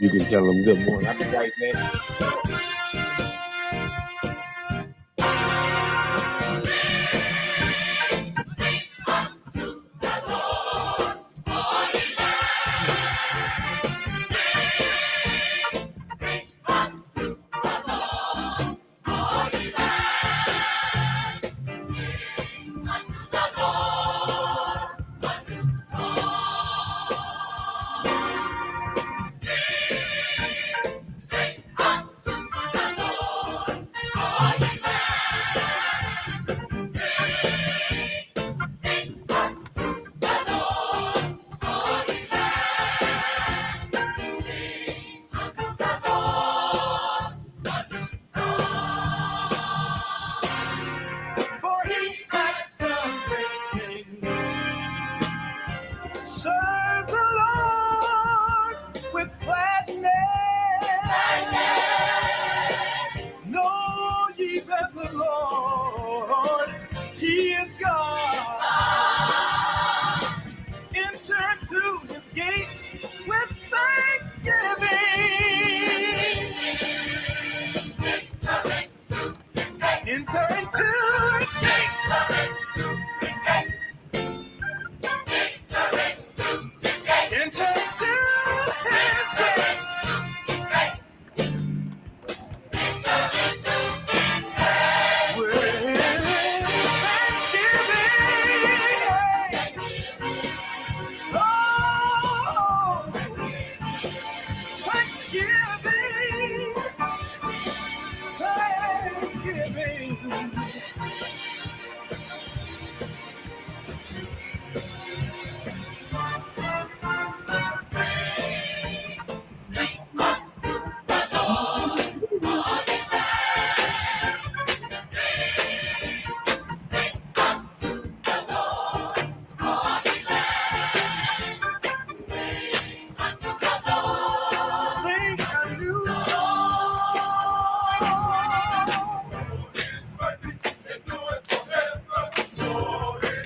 You can tell them good morning. I'll be right back.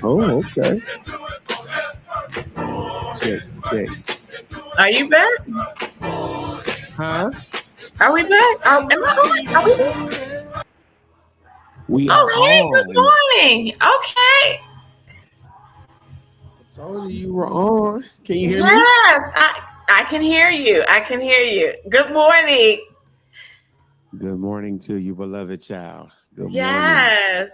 Oh, okay. Check. Are you back? Huh? Are we back? Am I on? Are we are on. Good morning. Okay. I told you were on. Can you hear me? Yes, I can hear you. I can hear you. Good morning. Good morning to you, beloved child. Good yes. morning.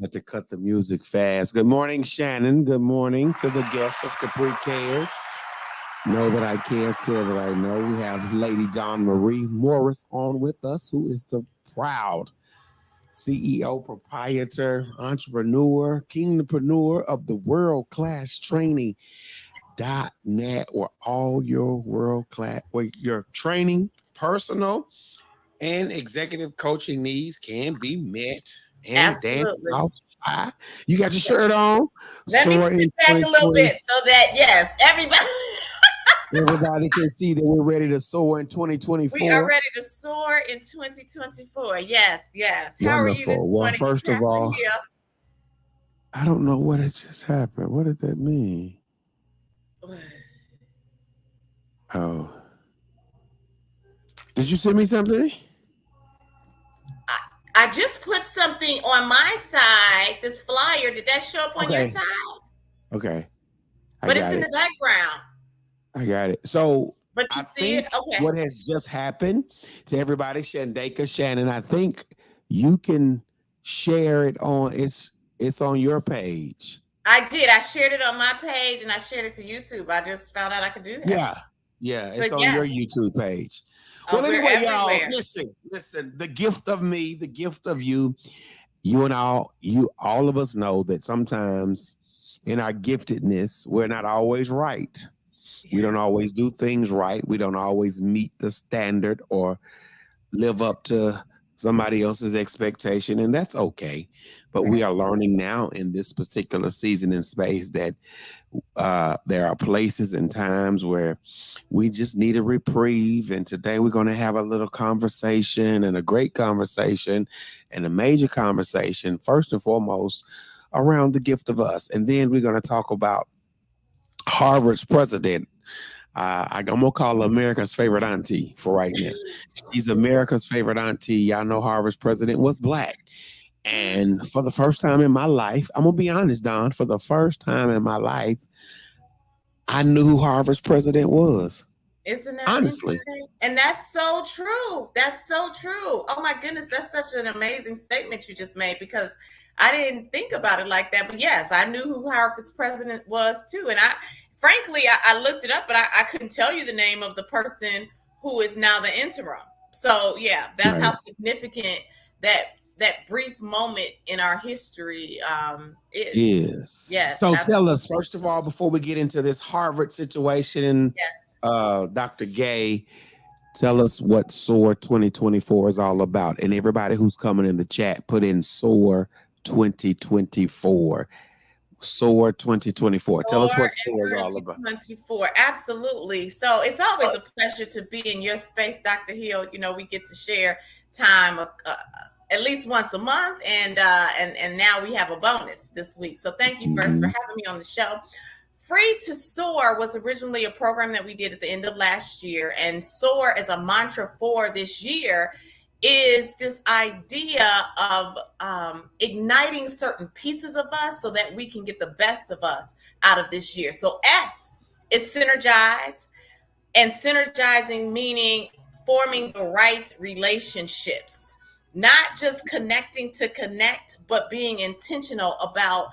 I had to cut the music fast. Good morning, Shannon. Good morning to the guest of CAPRICARES. Know that I care that I know. We have Lady Dawn Marie Morris on with us, who is the proud CEO, proprietor, entrepreneur, kingdompreneur of the world-class training.net, where all your world-class, where your training, personal, and executive coaching needs can be met and dance off. You got your shirt on. Let me put it back a little bit so that, yes, everybody can see that we're ready to soar in 2024. We are ready to soar in 2024. Yes. How are you this morning? Well, first of all, I don't know what had just happened. What did that mean? What? Oh. Did you send me something? I just put something on my side, this flyer. Did that show up on your side? Okay. But it's in the background. I got it. So but you see it? Okay. What has just happened to everybody, Shandeka, Shannon, I think you can share it on it's on your page. I did. I shared it on my page and I shared it to YouTube. I just found out I could do that. Yeah. So it's on your YouTube page. Well, anyway, y'all, listen, the gift of me, the gift of you and all of us know that sometimes in our giftedness, we're not always right. Yeah. We don't always do things right. We don't always meet the standard or live up to somebody else's expectation, and that's okay. But we are learning now in this particular season and space that there are places and times where we just need a reprieve. And today we're going to have a little conversation, and a great conversation, and a major conversation, first and foremost, around the gift of us. And then we're going to talk about Harvard's president, I'm gonna call her America's favorite auntie for right now. She's America's favorite auntie. Y'all know Harvard's president was black. And for the first time in my life, I'm gonna be honest, Don, for the first time in my life, I knew who Harvard's president was. Isn't that honestly? insane? And that's so true. That's so true. Oh my goodness, that's such an amazing statement you just made, because I didn't think about it like that. But yes, I knew who Harvard's president was too. And frankly, I looked it up, but I couldn't tell you the name of the person who is now the interim. So yeah, that's how significant that brief moment in our history is. Yes. So tell us, first of all, before we get into this Harvard situation, Dr. Gay, tell us what SOAR 2024 is all about. And everybody who's coming in the chat, put in SOAR 2024. SOAR 2024. Tell us what SOAR is all about. 2024. Absolutely. So it's always a pleasure to be in your space, Dr. Hill. You know, we get to share time at least once a month, and now we have a bonus this week. So thank you first for having me on the show. Free to Soar was originally a program that we did at the end of last year, and SOAR as a mantra for this year is this idea of igniting certain pieces of us so that we can get the best of us out of this year. So S is synergize, and synergizing meaning forming the right relationships, not just connecting to connect, but being intentional about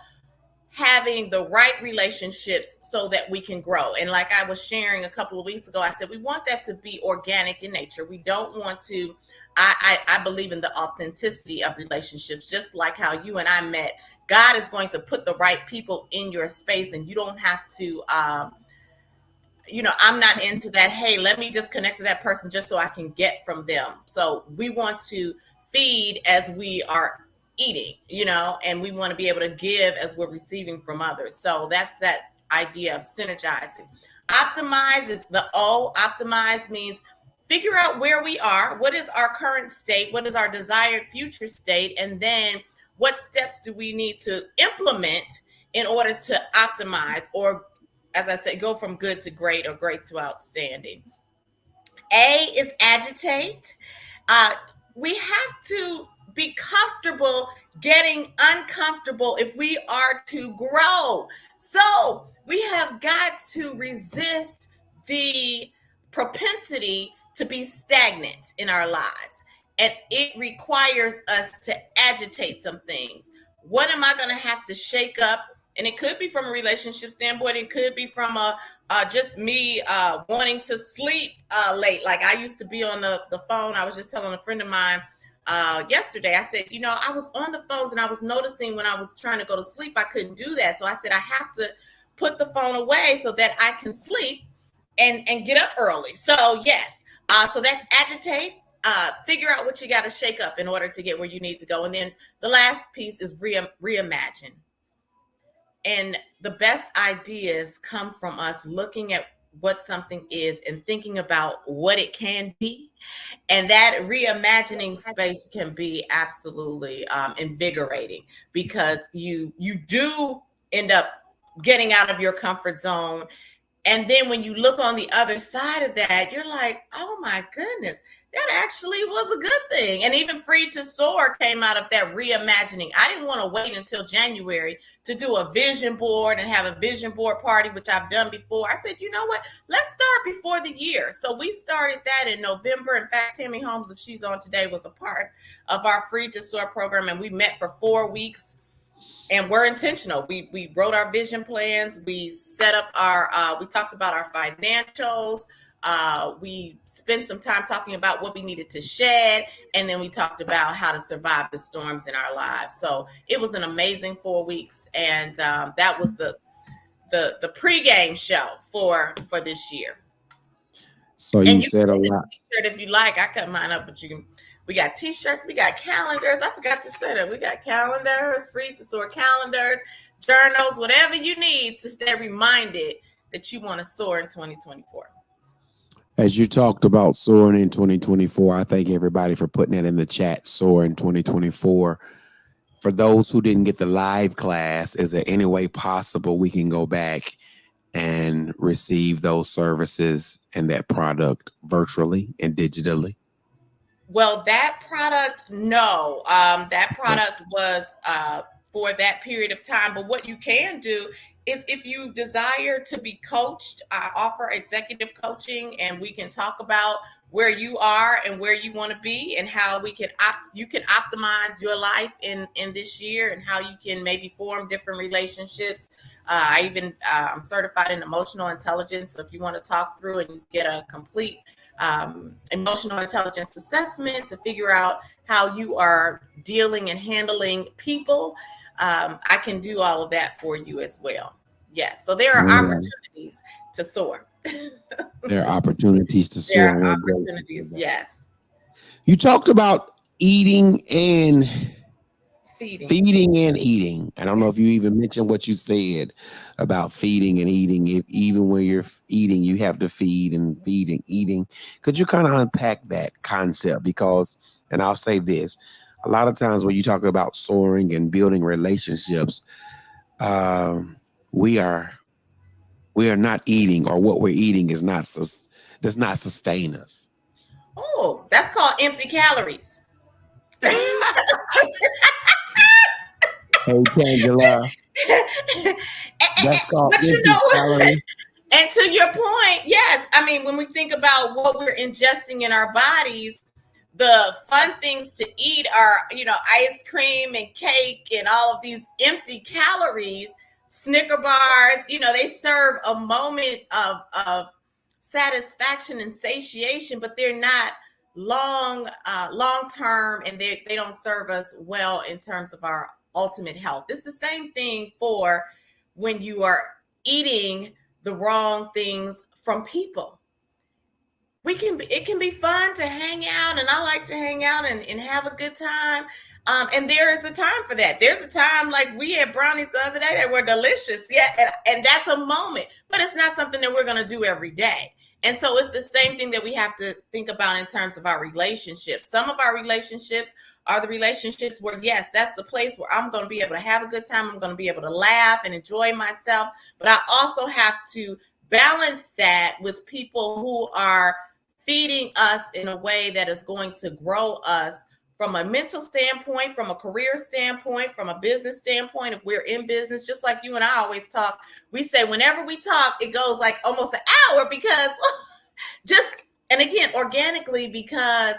having the right relationships so that we can grow. And like I was sharing a couple of weeks ago, I said we want that to be organic in nature. We don't want to, I believe in the authenticity of relationships, just like how you and I met. God is going to put the right people in your space, and you don't have to, I'm not into that, hey, let me just connect to that person just so I can get from them. So we want to feed as we are eating, and we want to be able to give as we're receiving from others. So that's that idea of synergizing. Optimize is the O. Optimize means figure out where we are. What is our current state? What is our desired future state? And then what steps do we need to implement in order to optimize, or as I say, go from good to great or great to outstanding. A is agitate. We have to be comfortable getting uncomfortable if we are to grow. So we have got to resist the propensity to be stagnant in our lives. And it requires us to agitate some things. What am I going to have to shake up? And it could be from a relationship standpoint. It could be from just me wanting to sleep late. Like I used to be on the phone. I was just telling a friend of mine yesterday, I said, I was on the phones and I was noticing when I was trying to go to sleep, I couldn't do that. So I said, I have to put the phone away so that I can sleep and get up early. So yes, so that's agitate. Figure out what you got to shake up in order to get where you need to go. And then the last piece is reimagine. And the best ideas come from us looking at what something is and thinking about what it can be. And that reimagining space can be absolutely invigorating, because you do end up getting out of your comfort zone. And then when you look on the other side of that, you're like, oh my goodness, that actually was a good thing. And even Free to Soar came out of that reimagining. I didn't want to wait until January to do a vision board and have a vision board party, which I've done before. I said, you know what? Let's start before the year. So we started that in November. In fact, Tammy Holmes, if she's on today, was a part of our Free to Soar program. And we met for 4 weeks. And we're intentional. We wrote our vision plans. We set up we talked about our financials. We spent some time talking about what we needed to shed. And then we talked about how to survive the storms in our lives. So it was an amazing 4 weeks. And that was the pregame show for this year. So you said a lot. If you like, I cut mine up, but you can. We got t-shirts, we got calendars. I forgot to say that. We got calendars, Free to Soar calendars, journals, whatever you need to stay reminded that you want to soar in 2024. As you talked about soaring in 2024, I thank everybody for putting that in the chat, soar in 2024. For those who didn't get the live class, is there any way possible we can go back and receive those services and that product virtually and digitally? Well, that product, no. That product was for that period of time. But what you can do is, if you desire to be coached, I offer executive coaching, and we can talk about where you are and where you want to be, and how you can optimize your life in this year, and how you can maybe form different relationships. I'm certified in emotional intelligence. So if you want to talk through and get a complete emotional intelligence assessment to figure out how you are dealing and handling people, I can do all of that for you as well. Yes. So there are opportunities to soar. There are opportunities to soar. There are opportunities. Yes. You talked about eating and feeding and eating. I don't know if you even mentioned what you said about feeding and eating. If even when you're eating, you have to feed and eating. Could you kind of unpack that concept? Because, and I'll say this, a lot of times when you talk about soaring and building relationships, we are not eating, or what we're eating does not sustain us. Oh, that's called empty calories. Hey, Tangela. That's called but you know what? And to your point, yes. I mean, when we think about what we're ingesting in our bodies, the fun things to eat are, ice cream and cake and all of these empty calories. Snicker bars, they serve a moment of satisfaction and satiation, but they're not long term, and they don't serve us well in terms of our ultimate health. It's the same thing for when you are eating the wrong things from people. It can be fun to hang out, and I like to hang out and have a good time. And there is a time for that. There's a time, like we had brownies the other day that were delicious. Yeah. And that's a moment, but it's not something that we're going to do every day. And so it's the same thing that we have to think about in terms of our relationships. Some of our relationships are the relationships where, yes, that's the place where I'm going to be able to have a good time. I'm going to be able to laugh and enjoy myself. But I also have to balance that with people who are feeding us in a way that is going to grow us from a mental standpoint, from a career standpoint, from a business standpoint. If we're in business, just like you and I always talk, we say whenever we talk, it goes like almost an hour, because and again, organically, because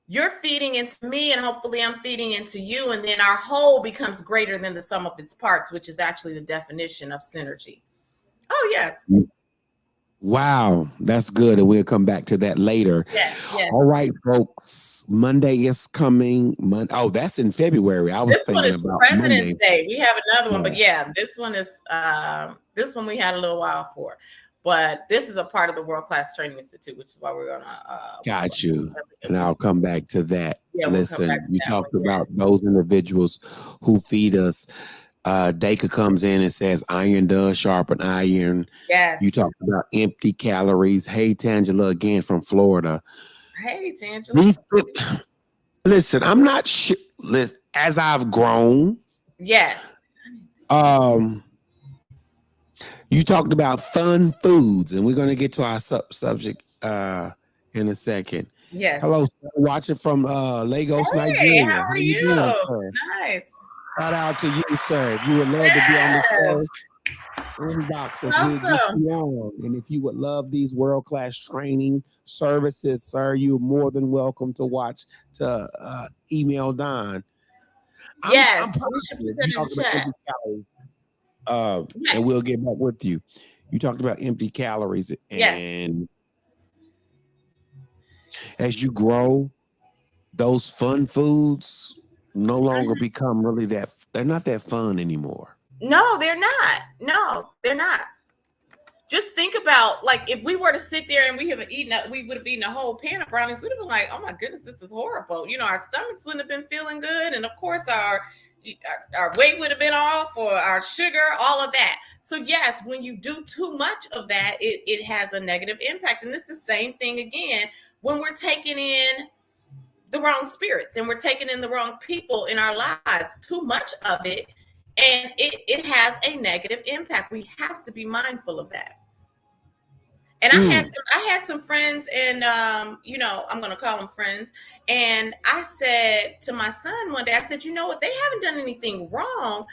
you're feeding into me and hopefully I'm feeding into you. And then our whole becomes greater than the sum of its parts, which is actually the definition of synergy. Oh, yes. Wow, that's good. And we'll come back to that later. Yes. All right, folks. Monday is coming. Oh, that's in February. I was thinking about President's Day. We have another one, but yeah, this one we had a little while for. But this is a part of the World Class Training Institute, which is why we're gonna got you. And I'll come back to that. Yeah, listen, you talked about those individuals who feed us. Dacre comes in and says, iron does sharpen iron. Yes. You talked about empty calories. Hey, Tangela, again from Florida. Hey, Tangela. Listen, I'm not sure. As I've grown. Yes. You talked about fun foods, and we're going to get to our subject in a second. Yes. Hello, watching from Lagos, Nigeria. How are you? Doing, nice. Shout out to you, sir. If you would love to be on the show, inbox us. We'll get you on. And if you would love these world-class training services, sir, you're more than welcome to email Don. Yes. And we'll get back with you. You talked about empty calories, and as you grow, those fun foods no longer become really they're not that fun anymore. No, they're not. No, they're not. Just think about, like, if we were to sit there and we would have eaten a whole pan of brownies, we'd have been like, oh my goodness, this is horrible. Our stomachs wouldn't have been feeling good. And of course our weight would have been off, or our sugar, all of that. So yes, when you do too much of that, it has a negative impact. And it's the same thing again when we're taking in the wrong spirits and we're taking in the wrong people in our lives. Too much of it And it has a negative impact. We have to be mindful of that. And I had some friends, and you know, I'm gonna call them friends. And I said to my son one day, I said, you know what, they haven't done anything wrong.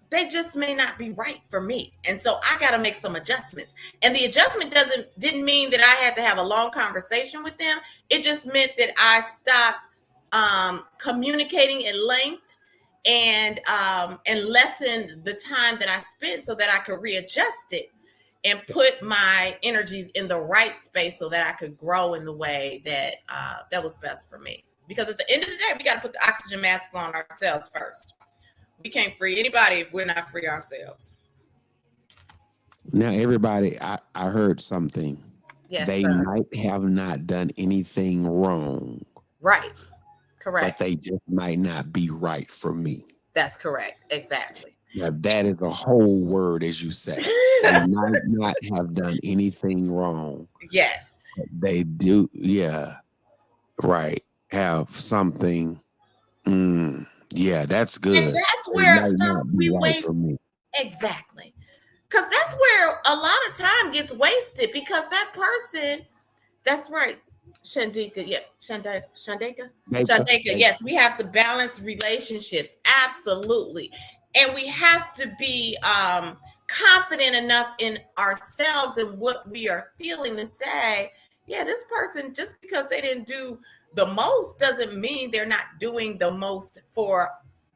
They just may not be right for me. And so I gotta make some adjustments. And the adjustment didn't mean that I had to have a long conversation with them. It just meant that I stopped communicating at length and lessen the time that I spent so that I could readjust it and put my energies in the right space so that I could grow in the way that that was best for me. Because at the end of the day, we got to put the oxygen masks on ourselves first. We can't free anybody if we're not free ourselves. Now, everybody, I heard something. Yes, they might have not done anything wrong. Right. Correct. But they just might not be right for me. That's correct. Exactly. Now, that is a whole word, as you say. They might not have done anything wrong. Yes. They do, yeah. Right. Have something. Yeah, that's good. And that's where we waste. Exactly. Because that's where a lot of time gets wasted, because that person, that's right. Shandika, yeah, Shandika, yes, we have to balance relationships, absolutely, and we have to be confident enough in ourselves and what we are feeling to say, yeah, this person, just because they didn't do the most doesn't mean they're not doing the most for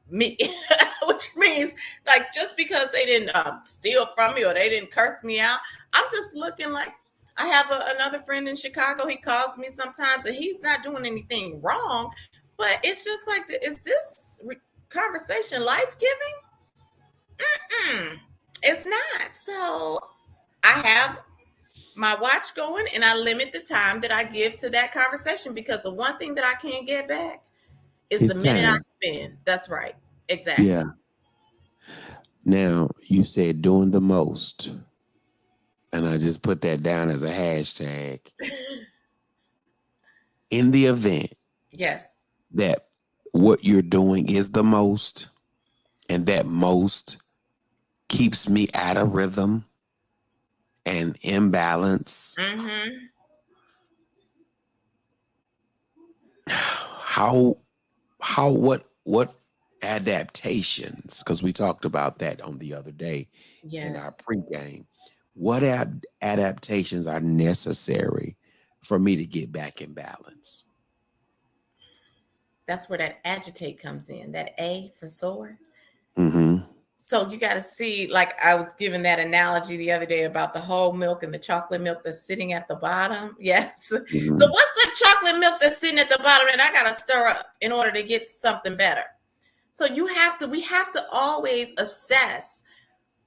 me. Which means, like, just because they didn't steal from me or they didn't curse me out, I'm just looking like, I have another friend in Chicago. He calls me sometimes, and he's not doing anything wrong, but it's just like, is this conversation life-giving? It's not. So I have my watch going, and I limit the time that I give to that conversation, because the one thing that I can't get back is the minute I spend. That's right. Exactly. Yeah. Now, you said doing the most. And I just put that down as a hashtag. In the event, yes, that what you're doing is the most, and that most keeps me out of rhythm and imbalance. What adaptations? Because we talked about that on the other day in our pregame. What adaptations are necessary for me to get back in balance? That's where that agitate comes in, that A for soar. So you got to see, like I was giving that analogy the other day about the whole milk and the chocolate milk that's sitting at the bottom. Yes. So what's the chocolate milk that's sitting at the bottom and I got to stir up in order to get something better? So we have to always assess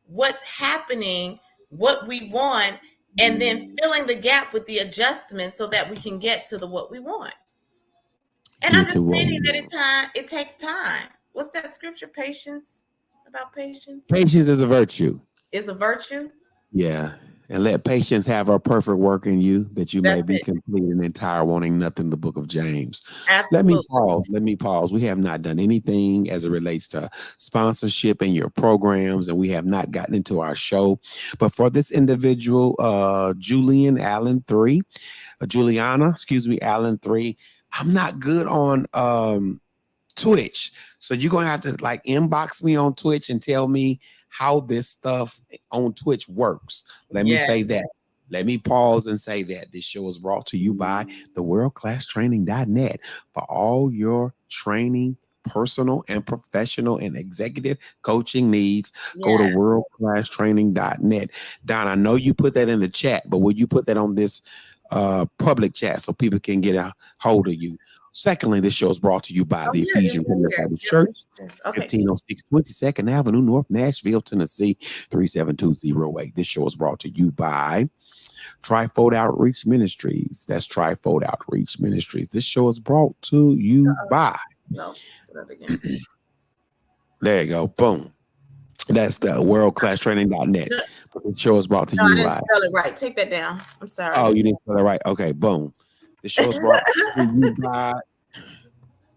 what's happening, what we want, and then filling the gap with the adjustment so that we can get to what we want. And understanding that it takes time. What's that scripture? Patience. About patience. Patience is a virtue. Is a virtue. Yeah. And let patience have her perfect work in you, that you may be complete and entire, wanting nothing. The book of James. Absolutely. Let me pause. We have not done anything as it relates to sponsorship in your programs, and we have not gotten into our show. But for this individual, Juliana Allen 3, I'm not good on Twitch. So you're going to have to like inbox me on Twitch and tell me how this stuff on Twitch works. Let me say that. Let me pause and say that this show is brought to you by the worldclasstraining.net for all your training, personal and professional and executive coaching needs. Go to worldclasstraining.net. Don, I know you put that in the chat, but will you put that on this public chat so people can get a hold of you? Secondly, this show is brought to you by the Ephesian Baptist Church, 1506 22nd Avenue, North Nashville, Tennessee, 37208. This show is brought to you by Trifold Outreach Ministries. That's Trifold Outreach Ministries. This show is brought to you by. There you go. Boom. That's the worldclasstraining.net. But the show is brought to you by. I didn't spell it right. Take that down. I'm sorry. Oh, you didn't spell it right. Okay, boom. The show is brought to you by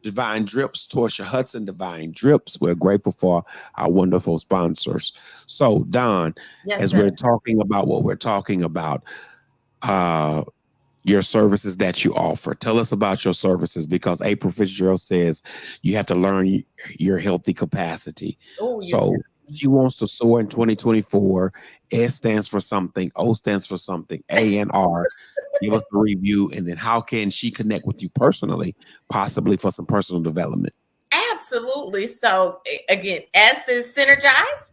Divine Drips, Torsha Hudson, Divine Drips. We're grateful for our wonderful sponsors. So, Don, as we're talking about what we're talking about, your services that you offer. Tell us about your services, because April Fitzgerald says you have to learn your healthy capacity. So she wants to soar in 2024. S stands for something, O stands for something, A and R. Give us a review, and then how can she connect with you personally, possibly for some personal development? Absolutely. So again, S is synergize,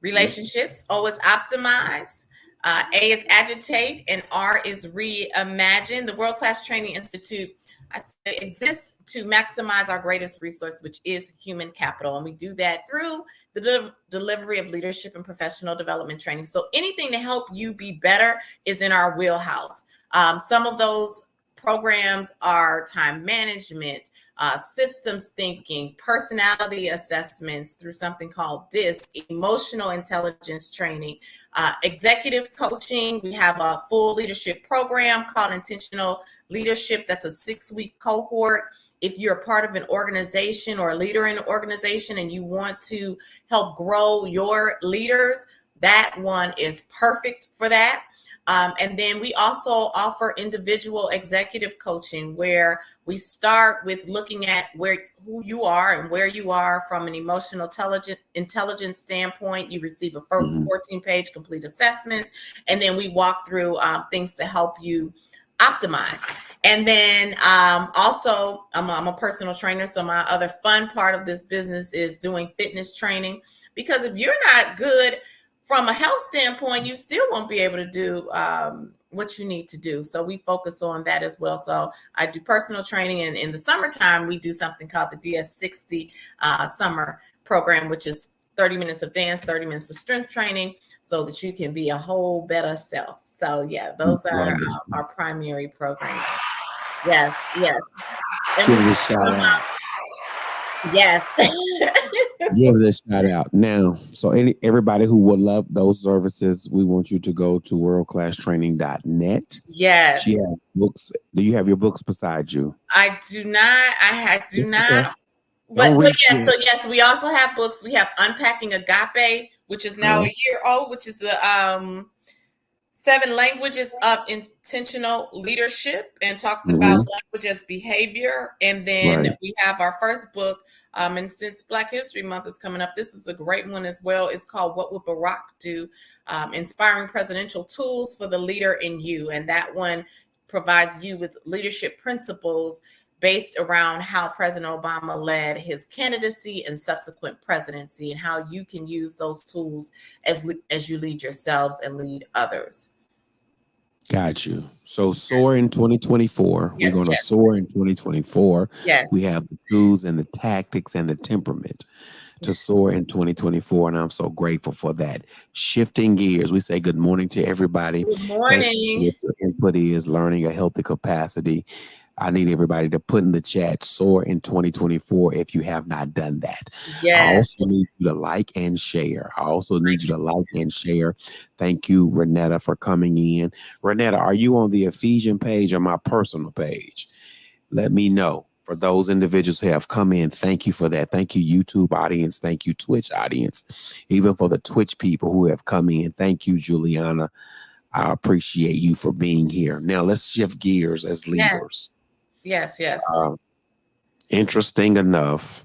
relationships. O is optimize. A is agitate, and R is reimagine. The World Class Training Institute exists to maximize our greatest resource, which is human capital. And we do that through the delivery of leadership and professional development training. So anything to help you be better is in our wheelhouse. Some of those programs are time management, systems thinking, personality assessments through something called DISC, emotional intelligence training, executive coaching. We have a full leadership program called Intentional Leadership. That's a 6-week cohort. If you're a part of an organization or a leader in an organization and you want to help grow your leaders, that one is perfect for that. And then we also offer individual executive coaching, where we start with looking at who you are and where you are from an emotional intelligence standpoint. You receive a 14-page complete assessment, and then we walk through things to help you optimize. And then also, I'm a personal trainer, so my other fun part of this business is doing fitness training, because if you're not good from a health standpoint, you still won't be able to do what you need to do. So we focus on that as well. So I do personal training, and in the summertime, we do something called the DS60 summer program, which is 30 minutes of dance, 30 minutes of strength training, so that you can be a whole better self. So yeah, those are our primary programs. Yes. Give it a shout out. Yes. Give it a shout out now. So everybody who would love those services, we want you to go to worldclasstraining.net. Yes. She has books. Do you have your books beside you? I do not. I do not. Okay. But yes, we also have books. We have Unpacking Agape, which is now a year old, which is the 7 languages of intentional leadership, and talks about language as behavior. And then we have our first book, and since Black History Month is coming up, this is a great one as well. It's called What Would Barack Do? Inspiring Presidential Tools for the Leader in You. And that one provides you with leadership principles based around how President Obama led his candidacy and subsequent presidency, and how you can use those tools as you lead yourselves and lead others. Got you. So soar in 2024. We're going to soar in 2024. Yes. We have the tools and the tactics and the temperament to soar in 2024. And I'm so grateful for that. Shifting gears, we say good morning to everybody. Good morning. Its input is learning a healthy capacity. I need everybody to put in the chat, soar in 2024, if you have not done that. Yes. I also need you to like and share. Thank you, Renetta, for coming in. Renetta, are you on the Ephesian page or my personal page? Let me know. For those individuals who have come in, thank you for that. Thank you, YouTube audience. Thank you, Twitch audience. Even for the Twitch people who have come in, thank you, Juliana. I appreciate you for being here. Now, let's shift gears as leaders. Yes. Interesting enough,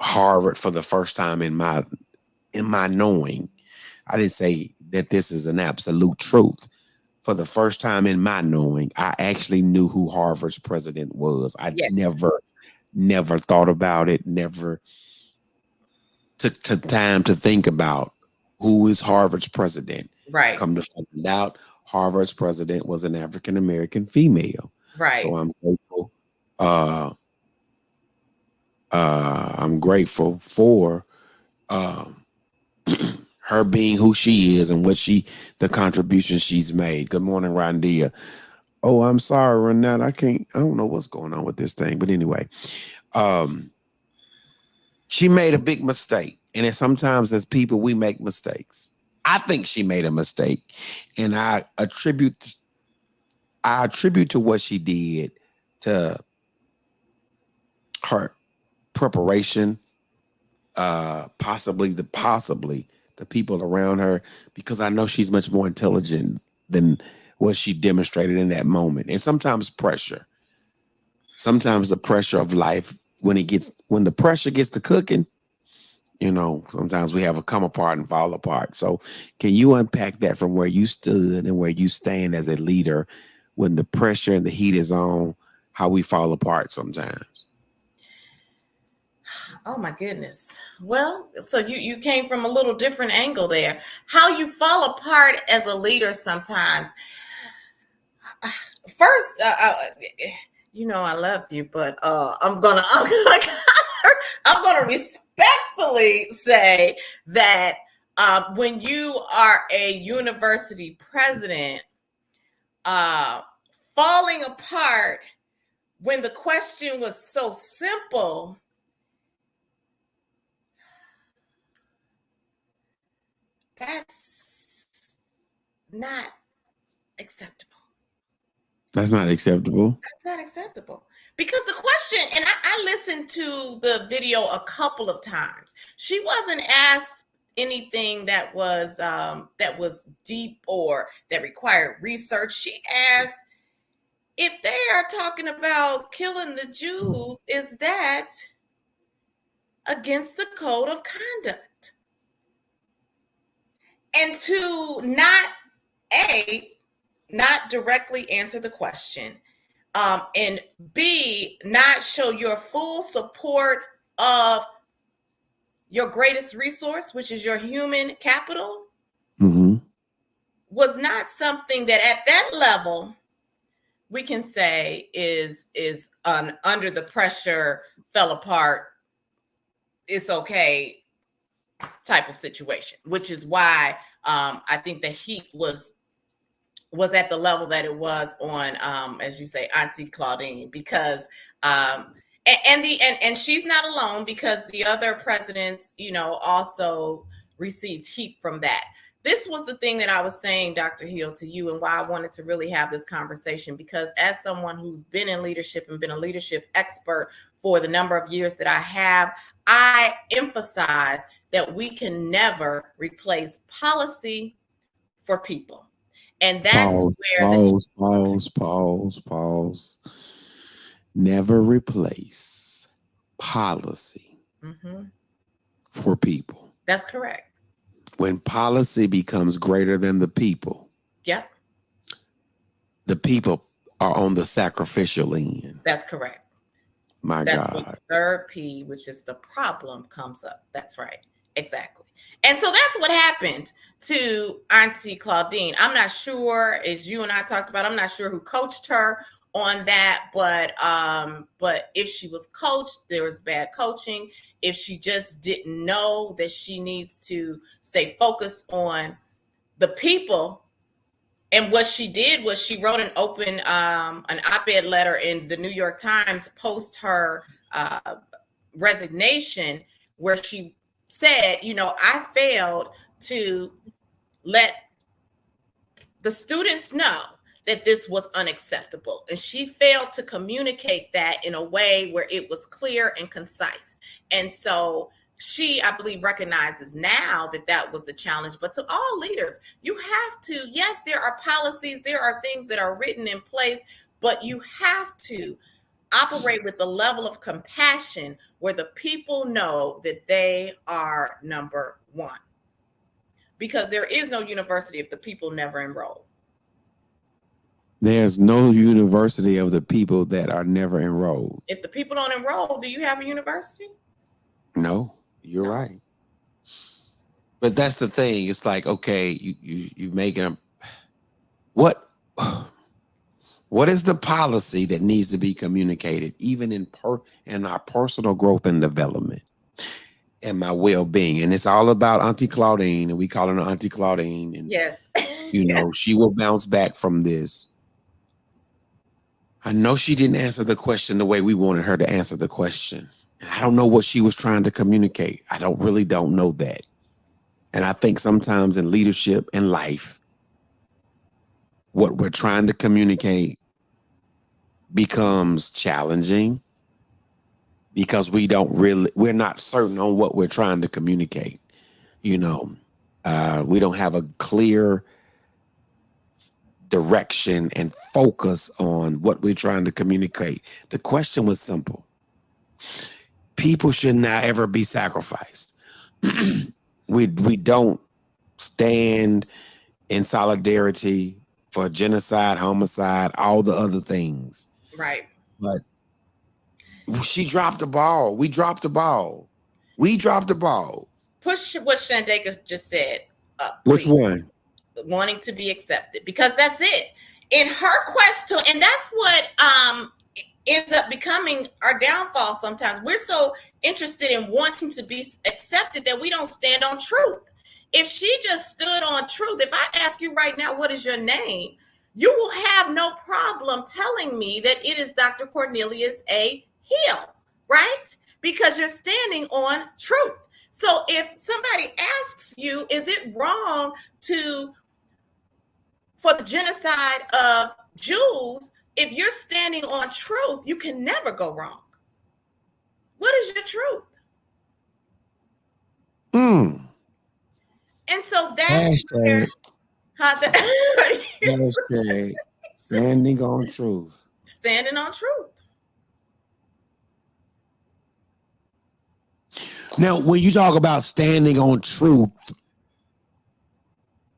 Harvard, for the first time in my knowing, I didn't say that this is an absolute truth. For the first time in my knowing, I actually knew who Harvard's president was. I never thought about it, never took time to think about who is Harvard's president. Right. Come to find out, Harvard's president was an African-American female. Right. So I'm grateful. I'm grateful for her being who she is and the contribution she's made. Good morning, Rondia. Oh, I'm sorry, Renata. I don't know what's going on with this thing. But anyway, she made a big mistake. And sometimes as people, we make mistakes. I think she made a mistake. And I attribute to what she did to her preparation, possibly the people around her, because I know she's much more intelligent than what she demonstrated in that moment. And sometimes the pressure of life, when the pressure gets to cooking, sometimes we have a come apart and fall apart. So can you unpack that from where you stood and where you stand as a leader when the pressure and the heat is on, how we fall apart sometimes? Oh my goodness. Well, so you came from a little different angle there. How you fall apart as a leader sometimes. First, I love you, but I'm gonna respectfully say that when you are a university president, falling apart when the question was so simple, that's not acceptable. That's not acceptable. That's not acceptable. Because the question, and I listened to the video a couple of times. She wasn't asked anything that was deep or that required research. She asked, if they are talking about killing the Jews, is that against the code of conduct? And to not directly answer the question, and B, not show your full support of your greatest resource, which is your human capital, was not something that at that level we can say is under the pressure, fell apart, it's okay type of situation, which is why I think the heat was at the level that it was on, as you say, Auntie Claudine, because and she's not alone, because the other presidents, also received heat from that. This was the thing that I was saying, Dr. Hill, to you, and why I wanted to really have this conversation, because as someone who's been in leadership and been a leadership expert for the number of years that I have, I emphasize that we can never replace policy for people. And that's pause. Never replace policy for people. That's correct. When policy becomes greater than the people, the people are on the sacrificial end. That's correct. That's God. What the third P, which is the problem, comes up. That's right. Exactly. And so that's what happened to Auntie Claudine. I'm not sure, as you and I talked about, I'm not sure who coached her on that, but if she was coached, there was bad coaching. If she just didn't know that she needs to stay focused on the people, and what she did was she wrote an op-ed letter in the New York Times post her resignation, where she said, I failed to let the students know that this was unacceptable. And she failed to communicate that in a way where it was clear and concise. And so she, I believe, recognizes now that that was the challenge. But to all leaders, you have to, yes, there are policies, there are things that are written in place, but you have to operate with the level of compassion where the people know that they are number one. Because there is no university if the people never enroll. There's no university of the people that are never enrolled. If the people don't enroll, do you have a university? No, you're right. But that's the thing. It's like, okay, you making them. What is the policy that needs to be communicated, even in our personal growth and development and my well-being? And it's all about Auntie Claudine, and we call her Auntie Claudine. And yes, she will bounce back from this. I know she didn't answer the question the way we wanted her to answer the question. I don't know what she was trying to communicate. I don't know that. And I think sometimes in leadership and life, what we're trying to communicate becomes challenging because we're not certain on what we're trying to communicate. You know, we don't have a clear direction and focus on what we're trying to communicate. The question was simple. People should not ever be sacrificed. we don't stand in solidarity for genocide, homicide, all the other things. Right. But she dropped the ball. We dropped the ball. We dropped the ball. Push what Shandeka just said up. Which one? Wanting to be accepted, because that's it. In her quest to, and that's what ends up becoming our downfall sometimes. We're so interested in wanting to be accepted that we don't stand on truth. If she just stood on truth, if I ask you right now, what is your name? You will have no problem telling me that it is Dr. Cornelius A. Hill, right? Because you're standing on truth. So if somebody asks you, is it wrong for the genocide of Jews? If you're standing on truth, you can never go wrong. What is your truth? And so that's where standing on truth. Standing on truth. Now, when you talk about standing on truth,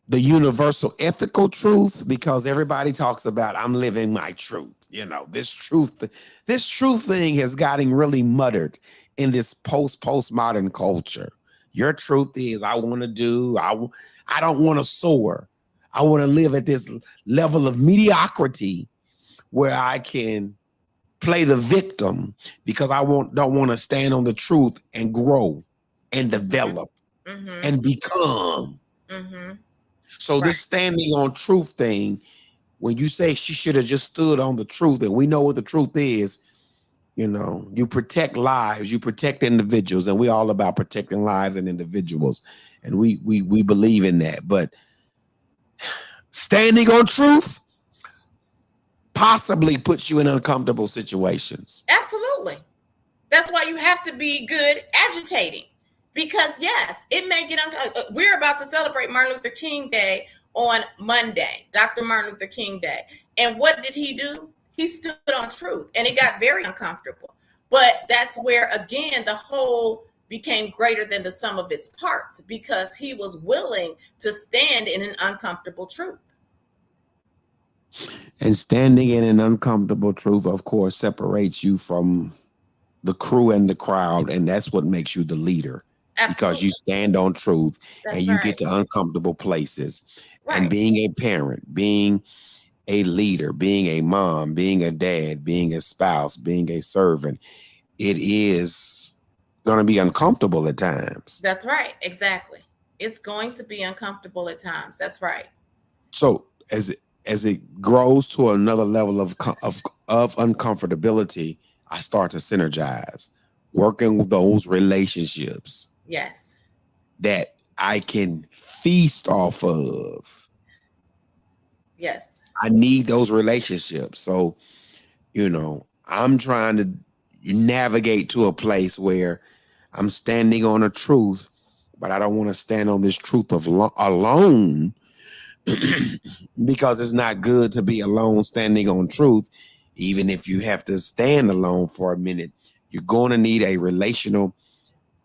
the universal ethical truth, because everybody talks about I'm living my truth. You know, this truth thing has gotten really muttered in this postmodern culture. Your truth is I want to do, I don't want to soar. I want to live at this level of mediocrity where I can play the victim because I don't want to stand on the truth and grow and develop and become. So this standing on truth thing, when you say she should have just stood on the truth, and we know what the truth is, you know, you protect lives, you protect individuals, and we're all about protecting lives and individuals, and we believe in that. But standing on truth possibly puts you in uncomfortable situations. Absolutely. That's why you have to be good agitating. Because yes, it may get uncomfortable. We're about to celebrate Martin Luther King Day on Monday, Dr. Martin Luther King Day. And what did he do? He stood on truth, and it got very uncomfortable. But that's where, again, the whole became greater than the sum of its parts, because he was willing to stand in an uncomfortable truth. And standing in an uncomfortable truth, of course, separates you from the crew and the crowd, and that's what makes you the leader. Absolutely. Because you stand on truth. That's and you get to uncomfortable places. Right. And being a parent, being a leader, being a mom, being a dad, being a spouse, being a servant, it is going to be uncomfortable at times. That's right. Exactly. It's going to be uncomfortable at times. That's right. So as it grows to another level of uncomfortability, I start to synergize, working with those relationships. Yes. That I can feast off of. Yes. I need those relationships. So, you know, I'm trying to navigate to a place where I'm standing on a truth, but I don't want to stand on this truth alone because it's not good to be alone standing on truth. Even if you have to stand alone for a minute, you're going to need a relational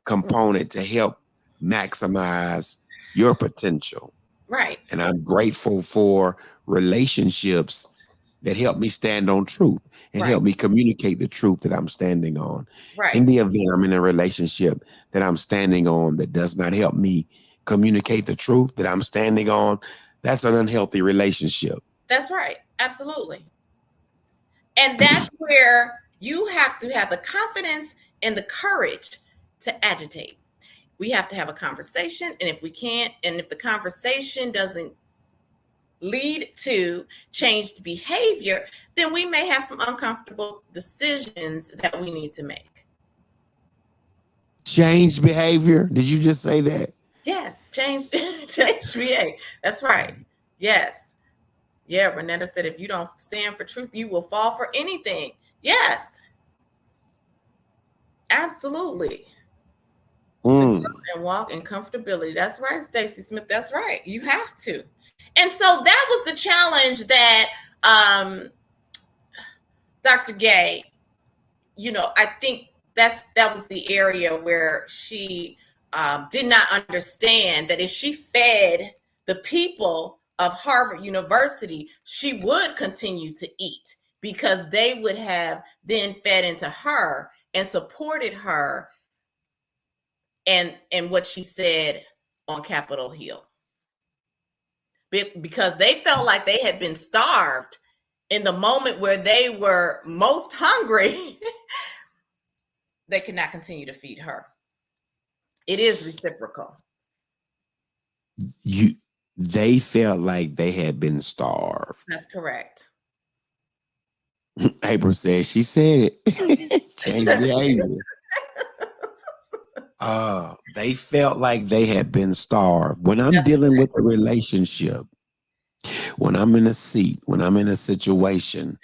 component to help maximize your potential. Right. And I'm grateful for relationships that help me stand on truth and help me communicate the truth that I'm standing on. Right. In the event I'm in a relationship that I'm standing on that does not help me communicate the truth that I'm standing on, that's an unhealthy relationship. That's right. Absolutely. And that's where you have to have the confidence and the courage to agitate. We have to have a conversation, and if we can't, and if the conversation doesn't lead to changed behavior, then we may have some uncomfortable decisions that we need to make. Changed behavior? Did you just say that? Yes, changed behavior. That's right. Yes. Yeah, Renetta said, if you don't stand for truth, you will fall for anything. Yes. Absolutely. To grow and walk in comfortability. That's right, Stacy Smith. That's right. You have to. And so that was the challenge that Dr. Gay, I think that was the area where she did not understand that if she fed the people of Harvard University, she would continue to eat because they would have then fed into her and supported her and what she said on Capitol Hill. Because they felt like they had been starved in the moment where they were most hungry. They could not continue to feed her. It is reciprocal. They felt like they had been starved. That's correct. April said, she said it. Change behavior. They felt like they had been starved. When I'm dealing with a relationship, when I'm in a seat, when I'm in a situation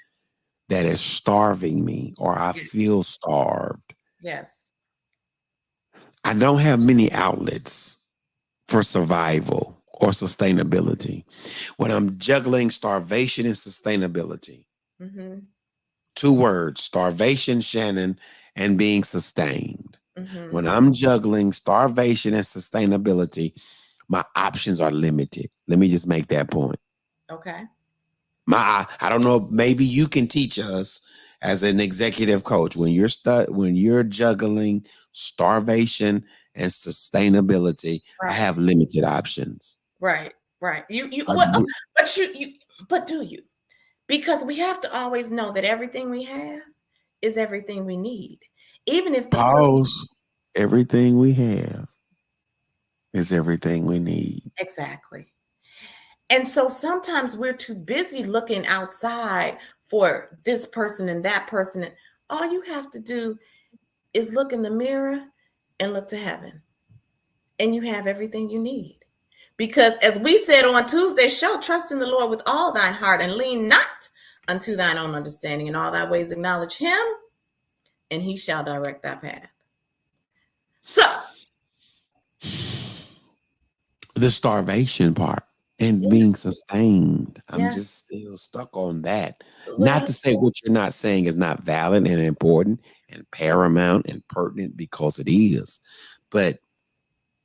that is starving me or I feel starved. Yes. I don't have many outlets for survival or sustainability. When I'm juggling starvation and sustainability, 2 words, starvation, Shannon, and being sustained. When I'm juggling starvation and sustainability, my options are limited. Let me just make that point. Okay. I don't know, maybe you can teach us as an executive coach when you're juggling starvation and sustainability, right. I have limited options. Right. But do you? Because we have to always know that everything we have is everything we need. Even if everything we have is everything we need. Exactly. And so sometimes we're too busy looking outside for this person and that person. All you have to do is look in the mirror and look to heaven. And you have everything you need. Because as we said on Tuesday's show, trust in the Lord with all thine heart and lean not unto thine own understanding. In all thy ways acknowledge him, and he shall direct thy path. So the starvation part and being sustained. I'm just still stuck on that. Not to say what you're not saying is not valid and important and paramount and pertinent, because it is. But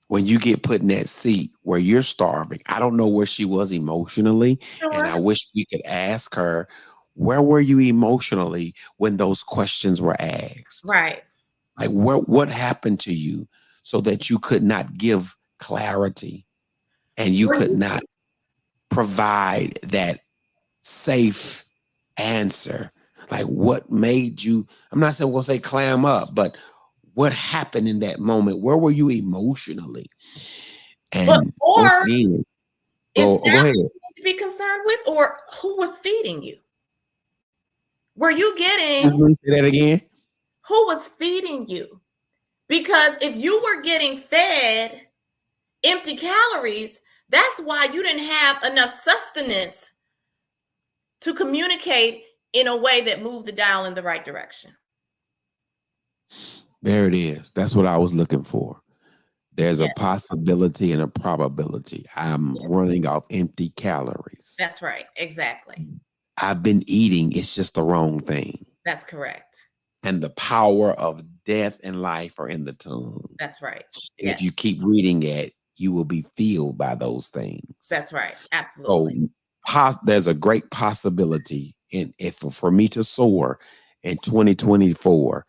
when you get put in that seat where you're starving, I don't know where she was emotionally. And I wish we could ask her, where were you emotionally when those questions were asked? Right. Like what happened to you so that you could not give clarity and you could not provide that safe answer? Like what made you, I'm not saying we'll say clam up, but what happened in that moment? Where were you emotionally? And go ahead. To be concerned with, or who was feeding you? Were you getting? Just let me say that again. Who was feeding you? Because if you were getting fed empty calories, that's why you didn't have enough sustenance to communicate in a way that moved the dial in the right direction. There it is. That's what I was looking for. There's a possibility and a probability. I'm running off empty calories. That's right. Exactly. I've been eating. It's just the wrong thing. That's correct. And the power of death and life are in the tongue. That's right. If you keep reading it, you will be filled by those things. That's right. Absolutely. So there's a great possibility for me to soar in 2024.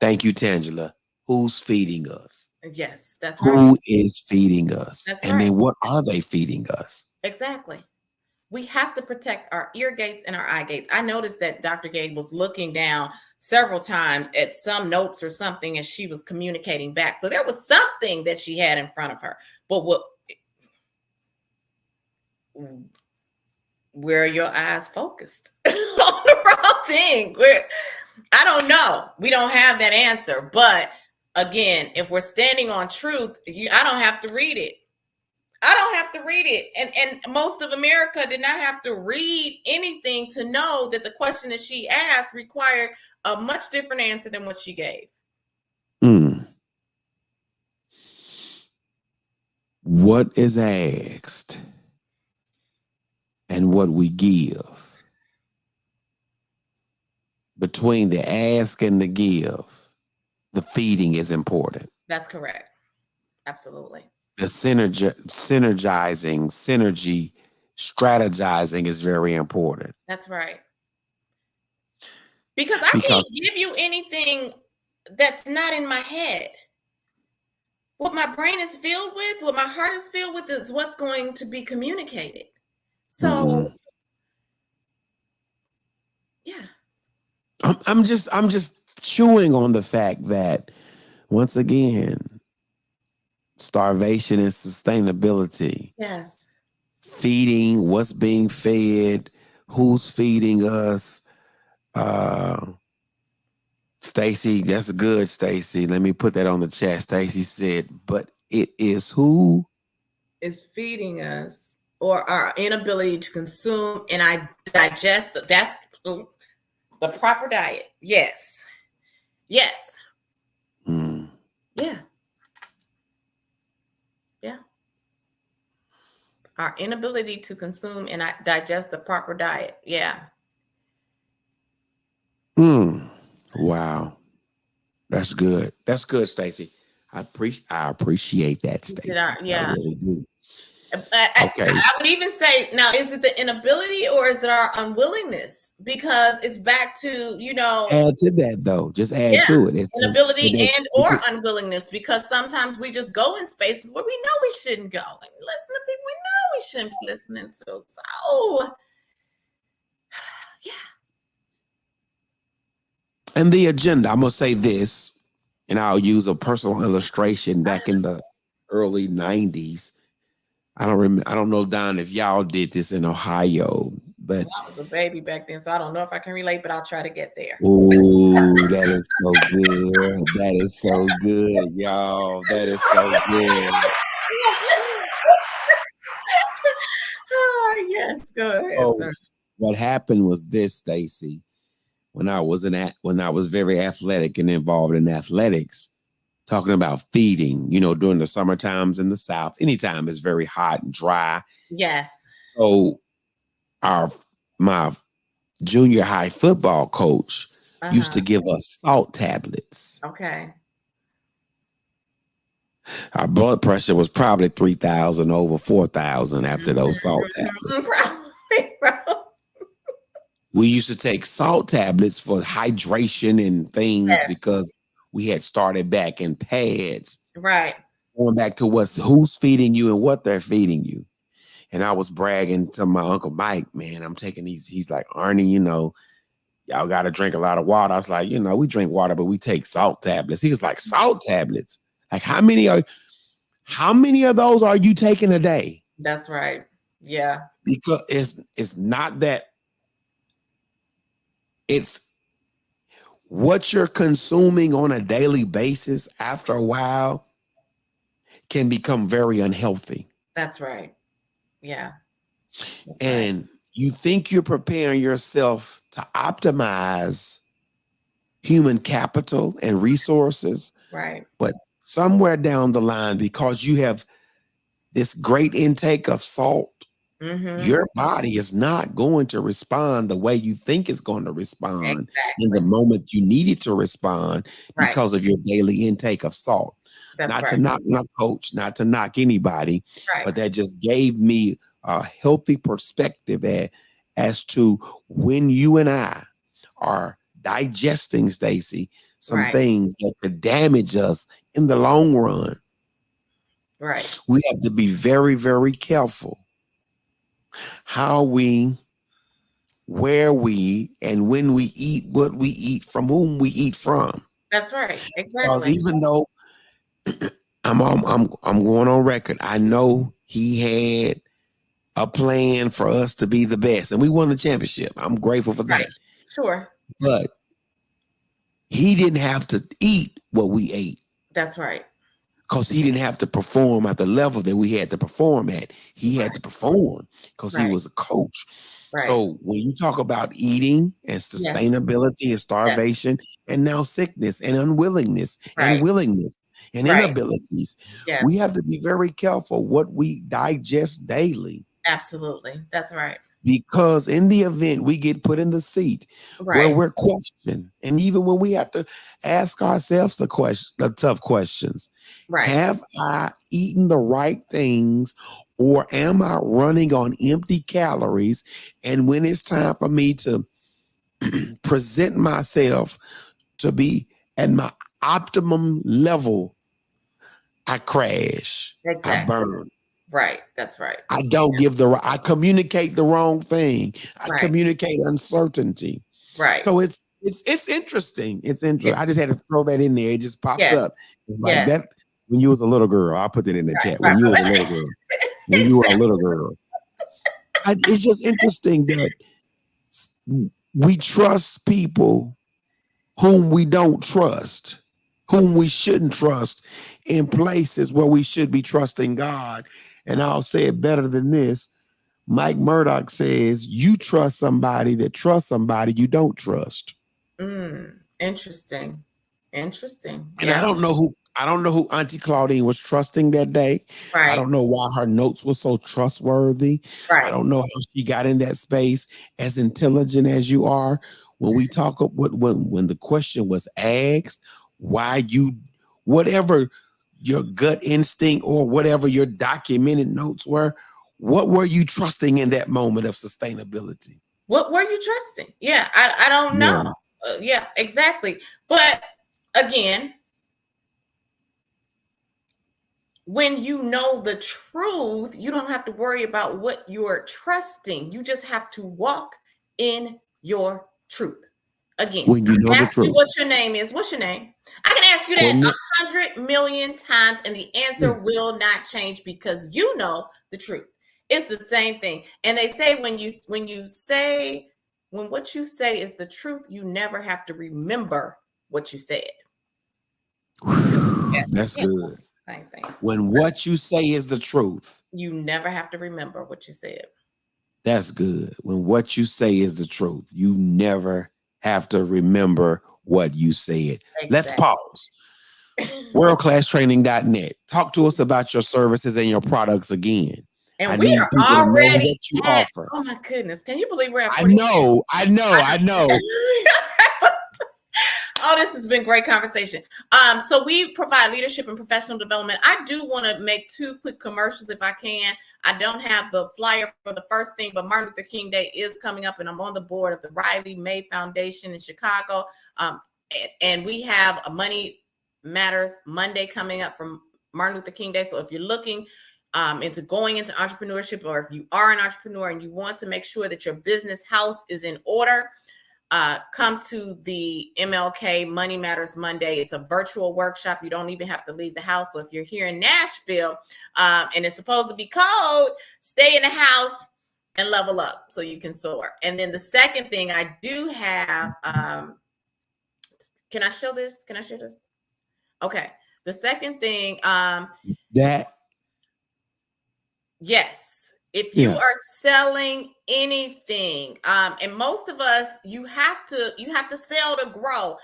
Thank you, Tangela. Who's feeding us? Yes, that's right. Who is feeding us? That's and then what are they feeding us? Exactly. We have to protect our ear gates and our eye gates. I noticed that Dr. Gabe was looking down several times at some notes or something as she was communicating back. So there was something that she had in front of her. But where are your eyes focused? On the wrong thing. I don't know. We don't have that answer. But again, if we're standing on truth, I don't have to read it. I don't have to read it. And most of America did not have to read anything to know that the question that she asked required a much different answer than what she gave. Mm. What is asked and what we give. Between the ask and the give, the feeding is important. That's correct. Absolutely. The synergy, strategizing is very important. That's right. Because I can't give you anything that's not in my head. What my brain is filled with, what my heart is filled with, is what's going to be communicated. So, yeah. I'm just chewing on the fact that, once again, starvation and sustainability. Yes. Feeding, what's being fed, who's feeding us. Stacy, that's good, Stacy. Let me put that on the chat. Stacy said, but it is who is feeding us, or our inability to consume and I digest. That's the proper diet. Yes. Yes. Yeah. Yeah. Our inability to consume and digest the proper diet. Yeah. Wow. That's good. That's good, Stacy. I appreciate that, Stacy. Yeah. I really do. Okay. I would even say, now, is it the inability or is it our unwillingness? Because it's back to, add to that though. Just add to it. It's inability or unwillingness, because sometimes we just go in spaces where we know we shouldn't go and listen to people we know we shouldn't be listening to. So, yeah. And the agenda, I'm going to say this, and I'll use a personal illustration. Back in the early 90s, I don't know, Don, if y'all did this in Ohio, but I was a baby back then, so I don't know if I can relate, but I'll try to get there. Oh, that is so good. That is so good, y'all. That is so good. Oh, yes, go ahead, sir. What happened was this, Stacy. When I was very athletic and involved in athletics, talking about feeding, during the summer times in the South, anytime it's very hot and dry. Yes. So my junior high football coach used to give us salt tablets. Okay. Our blood pressure was probably 3,000 over 4,000 after those salt tablets. We used to take salt tablets for hydration and things because we had started back in pads. Right. Going back to who's feeding you and what they're feeding you. And I was bragging to my Uncle Mike, man, I'm taking these. He's like, Arnie, y'all got to drink a lot of water. I was like, we drink water, but we take salt tablets. He was like, salt tablets? Like, how many of those are you taking a day? That's right. Yeah. Because it's not that. It's what you're consuming on a daily basis after a while can become very unhealthy. That's right. Yeah. And you think you're preparing yourself to optimize human capital and resources. Right. But somewhere down the line, because you have this great intake of salt, your body is not going to respond the way you think it's going to respond in the moment you need it to respond because of your daily intake of salt. Not to knock my coach, not to knock anybody, but that just gave me a healthy perspective as to when you and I are digesting, Stacy, some things that could damage us in the long run. Right. We have to be very, very careful how we, where we, and when we eat, what we eat, from whom we eat from. That's right. Exactly. Because even though I'm going on record, I know he had a plan for us to be the best, and we won the championship. I'm grateful for that. Sure. But he didn't have to eat what we ate. That's right. Because he didn't have to perform at the level that we had to perform at. He had to perform because he was a coach. So when you talk about eating and sustainability and starvation and now sickness and unwillingness and willingness and inabilities, we have to be very careful what we digest daily. Absolutely. That's right. Because in the event we get put in the seat where we're questioned, and even when we have to ask ourselves the tough questions, have I eaten the right things, or am I running on empty calories? And when it's time for me to present myself to be at my optimum level, I crash, I burn. Right. That's right. I don't give I communicate the wrong thing. I communicate uncertainty. Right. So it's interesting. It's interesting. I just had to throw that in there. It just popped up. It's like that when you was a little girl. I'll put it in the chat. When you was a little girl. When you were a little girl. It's just interesting that we trust people whom we don't trust, whom we shouldn't trust, in places where we should be trusting God. And I'll say it better than this. Mike Murdoch says, you trust somebody that trusts somebody you don't trust. Interesting. Interesting. And I don't know who Auntie Claudine was trusting that day. I don't know why her notes were so trustworthy. I don't know how she got in that space. As intelligent as you are, when we talk, when the question was asked, whatever your gut instinct or whatever your documented notes were, what were you trusting in that moment of sustainability? What were you trusting? Yeah, I don't know. Yeah, exactly. But again, when you know the truth, you don't have to worry about what you're trusting. You just have to walk in your truth. Again, when you know ask the truth. You what your name is. What's your name? I can ask you that 100 million times and the answer will not change because you know the truth. It's the same thing. And they say when what you say is the truth, you never have to remember what you said. That's good. Same thing. When what you say is the truth, you never have to remember what you said. That's good. When what you say is the truth, you never have to remember what you said. Exactly. Let's pause. Worldclasstraining.net. Talk to us about your services and your products again. And I need people already to know what you offer. Oh my goodness. Can you believe we're at 40? I know. Oh, this has been great conversation. So we provide leadership and professional development. I do want to make 2 quick commercials if I can. I don't have the flyer for the first thing, but Martin Luther King Day is coming up, and I'm on the board of the Riley May Foundation in Chicago. And we have a Money Matters Monday coming up from Martin Luther King Day. So if you're looking into going into entrepreneurship, or if you are an entrepreneur and you want to make sure that your business house is in order, come to the MLK Money Matters Monday. It's a virtual workshop. You don't even have to leave the house. So if you're here in Nashville and it's supposed to be cold, stay in the house and level up so you can soar. And then the second thing I do have, can I show this? Okay. The second thing, yes. If you are selling anything, and most of us, you have to sell to grow.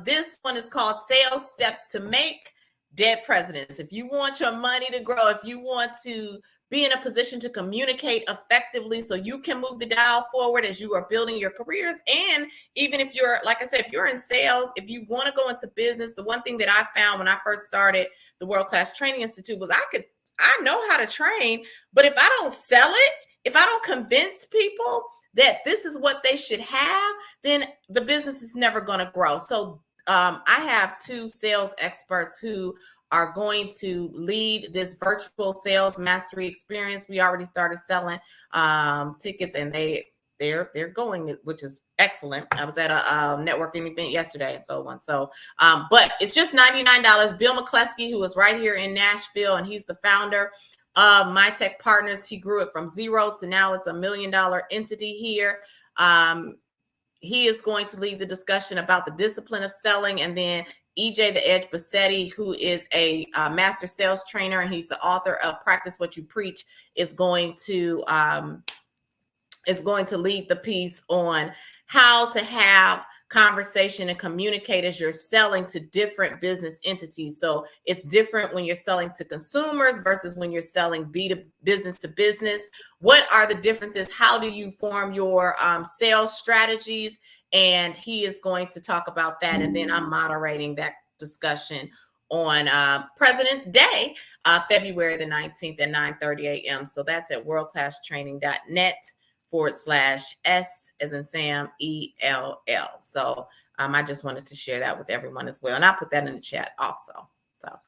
This one is called Sales Steps to Make Dead Presidents. If you want your money to grow, if you want to be in a position to communicate effectively so you can move the dial forward as you are building your careers. And even if you're, like I said, if you're in sales, if you want to go into business, the one thing that I found when I first started the World Class Training Institute was I know how to train, but if I don't sell it, if I don't convince people that this is what they should have, then the business is never going to grow. So I have 2 sales experts who are going to lead this virtual sales mastery experience. We already started selling tickets, and they're going, which is excellent. I was at a networking event yesterday and so on. So, but it's just $99. Bill McCleskey, who is right here in Nashville, and he's the founder of My Tech Partners. He grew it from 0 to now it's $1 million entity here. He is going to lead the discussion about the discipline of selling. And then EJ the Edge Bassetti, who is a master sales trainer, and he's the author of Practice What You Preach, is going to is going to lead the piece on how to have conversation and communicate as you're selling to different business entities. So it's different when you're selling to consumers versus when you're selling business to business. What are the differences? How do you form your sales strategies? And he is going to talk about that. And then I'm moderating that discussion on President's Day, February the 19th at 9:30 a.m. So that's at worldclasstraining.net/S as in Sam, ELL. So I just wanted to share that with everyone as well. And I'll put that in the chat also. So